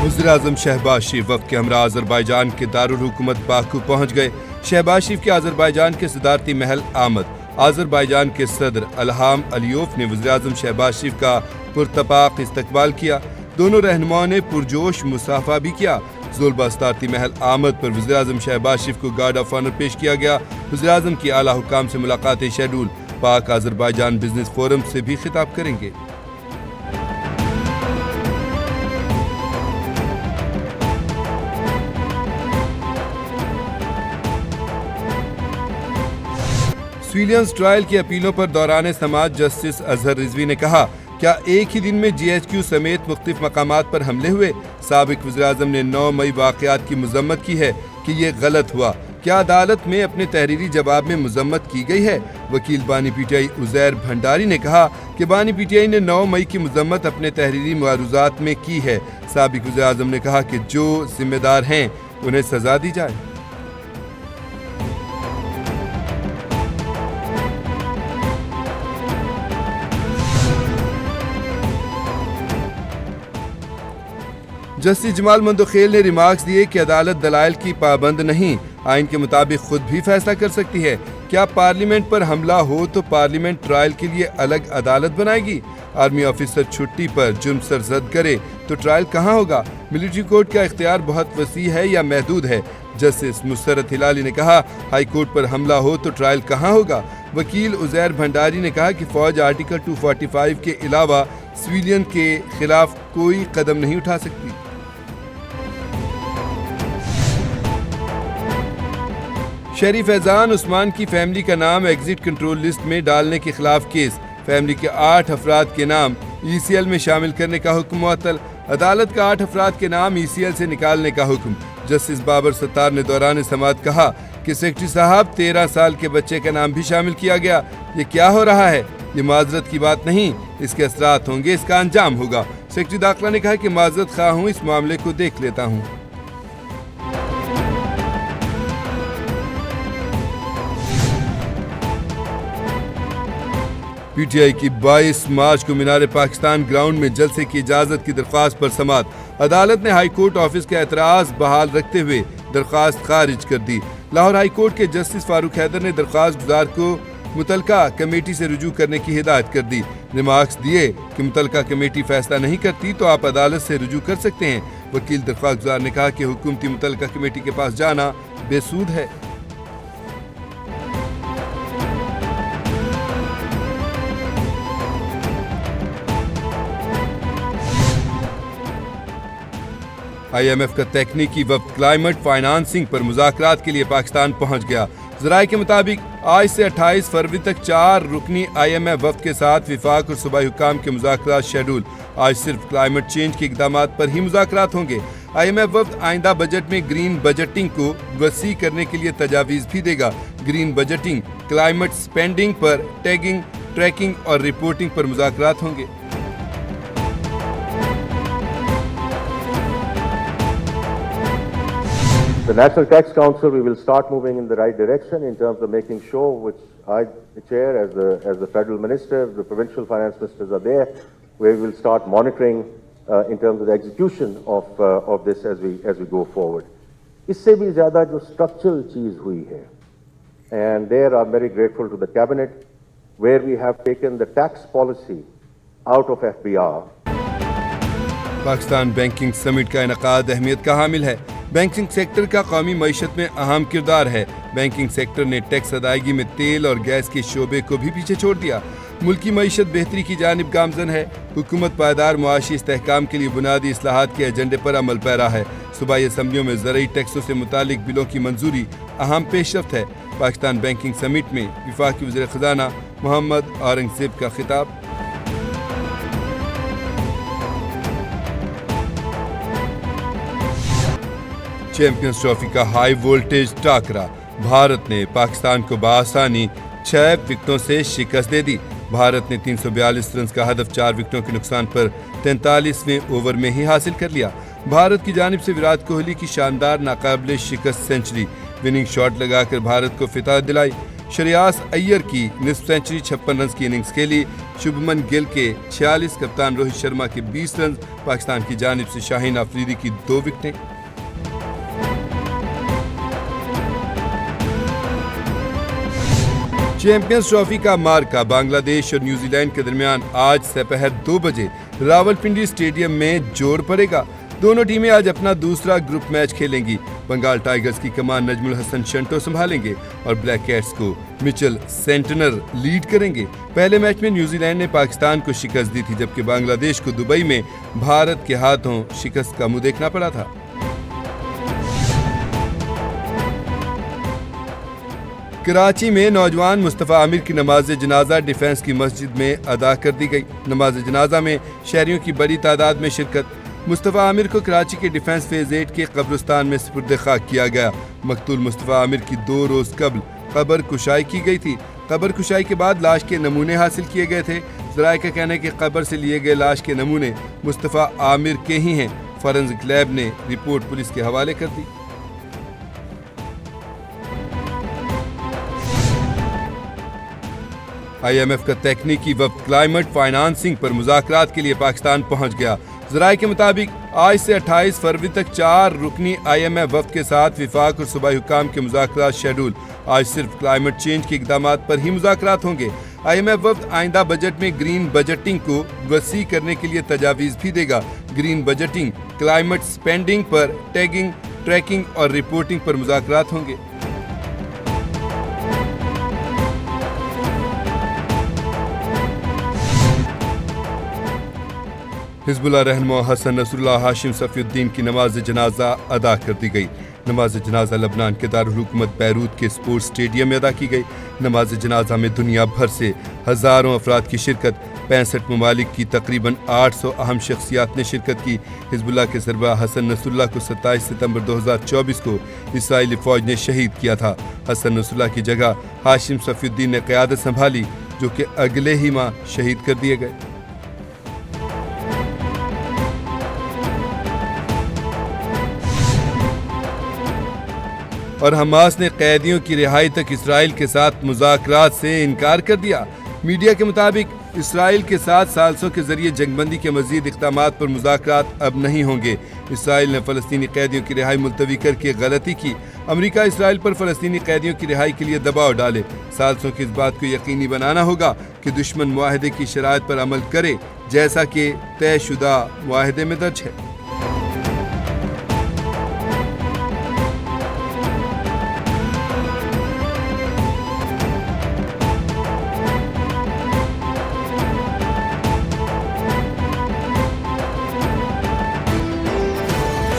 वज़ीर-ए-आज़म शहबाज शरीफ वफ़द के हमरा अज़रबैजान के दारुल हुकूमत बाकू पहुँच गए। शहबाज शरीफ के अज़रबैजान के सदारती महल आमद। अज़रबैजान के सदर इल्हाम अलियोव ने वज़ीर-ए-आज़म शहबाज शरीफ का पुरतपाक इस्तकबाल किया। दोनों रहनुमाओं ने पुरजोश मुसाफा भी किया। ज़ुल्बा सदारती महल आमद पर वज़ीर-ए-आज़म शहबाज शरीफ को गार्ड ऑफ ऑनर पेश किया गया। वज़ीर-ए-आज़म की आला हुकाम से मुलाकातें शेड्यूल। पाक अज़रबैजान बिजनेस फोरम से भी खिताब करेंगे। सिविलियंस ट्रायल की अपीलों पर दौरान समाअत जस्टिस अजहर रिजवी ने कहा, क्या एक ही दिन में GHQ समेत मुख्तलिफ मकामात पर हमले हुए? साबिक वज़ीर-ए-आज़म ने 9 मई वाक़यात की मज़म्मत की है कि ये गलत हुआ। क्या अदालत में अपने तहरीरी जवाब में मज़म्मत की गई है? वकील बानी PTI उज़ैर भंडारी ने कहा कि बानी PTI ने 9 मई की मज़म्मत अपने तहरीरी मुआरुज़ात में की है। साबिक वज़ीर-ए-आज़म ने कहा कि जो जिम्मेदार हैं उन्हें सज़ा दी जाए। जस्टिस जमाल मंदोखेल ने रिमार्क्स दिए कि अदालत दलाइल की पाबंद नहीं, आइन के मुताबिक खुद भी फैसला कर सकती है। क्या पार्लियामेंट पर हमला हो तो पार्लियामेंट ट्रायल के लिए अलग अदालत बनाएगी? आर्मी ऑफिसर छुट्टी पर जुर्म सरजद करे तो ट्रायल कहाँ होगा? मिलिट्री कोर्ट का इख्तियार बहुत वसी है या महदूद है? जस्टिस मुसरत हिलाली ने कहा, हाई कोर्ट पर हमला हो तो ट्रायल कहाँ होगा? वकील उज़ैर भंडारी ने कहा कि फौज आर्टिकल 245 के अलावा सिविलियन के खिलाफ कोई कदम नहीं उठा सकती। शहरी फैजान उस्मान की फैमिली का नाम एग्जिट कंट्रोल लिस्ट में डालने के खिलाफ केस। फैमिली के 8 अफराद के नाम ECL में शामिल करने का हुक्म मुअत्तल। अदालत का 8 अफराद के नाम ECL से निकालने का हुक्म। जस्टिस बाबर सत्तार ने दौरान समाअत कहा कि सेक्रेटरी साहब 13 साल के बच्चे का नाम भी शामिल किया गया। ये क्या हो रहा है? ये माजरत की बात नहीं, इसके असरात होंगे, इसका अंजाम होगा। सेक्रेटरी दाखिला ने कहा कि माजरत खा हूँ, इस मामले को देख लेता हूँ। PTI की 22 मार्च को मीनार पाकिस्तान ग्राउंड में जलसे की इजाजत की दरख्वास्त पर समाअत। अदालत ने हाई कोर्ट ऑफिस का एतराज बहाल रखते हुए दरख्वास्त खारिज कर दी। लाहौर हाई कोर्ट के जस्टिस फारूक हैदर ने दरख्वास्त गुजार को मुतलका कमेटी से रुजू करने की हिदायत कर दी। रिमार्क्स दिए कि मुतलका कमेटी फैसला नहीं करती तो आप अदालत से रुजू कर सकते हैं। वकील दरख्वास्त गुजार ने कहा कि हुकूमती मुतलका कमेटी के पास जाना बेसूद है। IMF का तकनीकी वफ्द क्लाइमेट फाइनेंसिंग पर मुज़ाकरात के लिए पाकिस्तान पहुंच गया। ज़राए के मुताबिक आज से 28 फरवरी तक 4 रुकनी IMF वफ्द के साथ विफाक और सूबाई हुकाम के मुज़ाकरात शेड्यूल। आज सिर्फ क्लाइमेट चेंज के इक़दामात पर ही मुज़ाकरात होंगे। IMF वफ्द आइंदा बजट में ग्रीन बजटिंग को वसी करने के लिए तजावीज़ भी देगा। ग्रीन बजटिंग, क्लाइमेट स्पेंडिंग पर टैगिंग, ट्रैकिंग और रिपोर्टिंग पर मुज़ाकरात होंगे। The National Tax Council, we will start moving in the right direction in terms of making sure, which I chair as the federal minister, the provincial finance ministers are there, where we will start monitoring in terms of the execution of this as we go forward. इससे भी ज़्यादा जो structural चीज़ हुई है, and there I'm very grateful to the cabinet, where we have taken the tax policy out of FBR. Pakistan banking summit का इनकाद अहमियत का हामिल है। बैंकिंग सेक्टर का कौमी मईशत में अहम किरदार है। बैंकिंग सेक्टर ने टैक्स अदायगी में तेल और गैस के शोबे को भी पीछे छोड़ दिया। मुल्की मईशत बेहतरी की जानिब गामजन है। हुकूमत पायदार मुआशी इस्तेहकाम के लिए बुनियादी इस्लाहात के एजेंडे पर अमल पैरा है। सूबाई असम्बलियों में ज़रई टैक्सों से मुतालिक बिलों की मंजूरी अहम पेशरफ्त है। पाकिस्तान बैंकिंग समिट में वफाकी वज़ीर ख़ज़ाना मोहम्मद औरंगज़ेब का खिताब। चैंपियंस ट्रॉफी का हाई वोल्टेज टाकरा। भारत ने पाकिस्तान को बआसानी 6 विकेटों से शिकस्त दे दी। भारत ने 342 रन का हदफ 4 विकेटों के नुकसान पर 43वें ओवर में ही हासिल कर लिया। भारत की जानिब से विराट कोहली की शानदार नाकाबिले शिकस्त सेंचुरी, विनिंग शॉट लगाकर भारत को फितह दिलाई। شریاس ایئر کی نصف سینچری 56 رنز کی اننگز کھیلی. شبھمن گل کے 46، کپتان روہت شرما کے 20 رنز. پاکستان کی جانب سے شاہین آفریدی کی 2 وکٹیں. چیمپئنز ٹرافی کا مارکا بنگلہ دیش اور نیوزی لینڈ کے درمیان آج دوپہر 2 بجے راولپنڈی اسٹیڈیم میں جوڑ پڑے گا. دونوں ٹیمیں آج اپنا دوسرا گروپ میچ کھیلیں گی. بنگال ٹائیگرز کی کمان نجم الحسن شنٹو سنبھالیں گے اور بلیک کیٹس کو مچل سینٹنر لیڈ کریں گے. پہلے میچ میں نیوزی لینڈ نے پاکستان کو شکست دی تھی، جبکہ بنگلہ دیش کو دبئی میں بھارت کے ہاتھوں شکست کا منہ دیکھنا پڑا تھا. کراچی میں نوجوان مصطفیٰ عامر کی نماز جنازہ ڈیفنس کی مسجد میں ادا کر دی گئی. نماز جنازہ میں شہریوں کی بڑی تعداد میں شرکت. مصطفیٰ عامر کو کراچی کے ڈیفنس فیز 8 کے قبرستان میں سپرد خاک کیا گیا. مقتول مصطفیٰ عامر کی 2 روز قبل قبر کشائی کی گئی تھی. قبر کشائی کے بعد لاش کے نمونے حاصل کیے گئے تھے. ذرائع کا کہنا ہے کہ قبر سے لیے گئے لاش کے نمونے مصطفیٰ عامر کے ہی ہیں. فورنزک لیب نے رپورٹ پولیس کے حوالے کر دی. IMF کا تکنیکی وفد کلائمیٹ فائنانسنگ پر مذاکرات کے لیے پاکستان پہنچ گیا. ذرائع کے مطابق آج سے 28 فروری تک 4 رکنی IMF وفد کے ساتھ وفاق اور صوبائی حکام کے مذاکرات شیڈول. آج صرف کلائمیٹ چینج کے اقدامات پر ہی مذاکرات ہوں گے. IMF وفد آئندہ بجٹ میں گرین بجٹنگ کو وسیع کرنے کے لیے تجاویز بھی دے گا. گرین بجٹنگ، کلائمیٹ سپینڈنگ پر ٹیگنگ، ٹریکنگ اور رپورٹنگ پر مذاکرات ہوں گے. حزب اللہ رہنما حسن نصر اللہ ہاشم صفی الدین کی نماز جنازہ ادا کر دی گئی. نماز جنازہ لبنان کے دارالحکومت بیروت کے اسپورٹس اسٹیڈیم میں ادا کی گئی. نماز جنازہ میں دنیا بھر سے ہزاروں افراد کی شرکت. 65 ممالک کی تقریباً 800 اہم شخصیات نے شرکت کی. حزب اللہ کے سربراہ حسن نصر اللہ کو 27 ستمبر 2024 کو اسرائیلی فوج نے شہید کیا تھا. حسن نصر اللہ کی جگہ ہاشم صفی الدین نے قیادت سنبھالی، جو کہ اگلے ہی ماہ شہید کر دیے گئے. اور حماس نے قیدیوں کی رہائی تک اسرائیل کے ساتھ مذاکرات سے انکار کر دیا. میڈیا کے مطابق اسرائیل کے ساتھ ثالثوں کے ذریعے جنگ بندی کے مزید اقدامات پر مذاکرات اب نہیں ہوں گے. اسرائیل نے فلسطینی قیدیوں کی رہائی ملتوی کر کے غلطی کی. امریکہ اسرائیل پر فلسطینی قیدیوں کی رہائی کے لیے دباؤ ڈالے. ثالثوں کی اس بات کو یقینی بنانا ہوگا کہ دشمن معاہدے کی شرائط پر عمل کرے، جیسا کہ طے شدہ معاہدے میں درج ہے.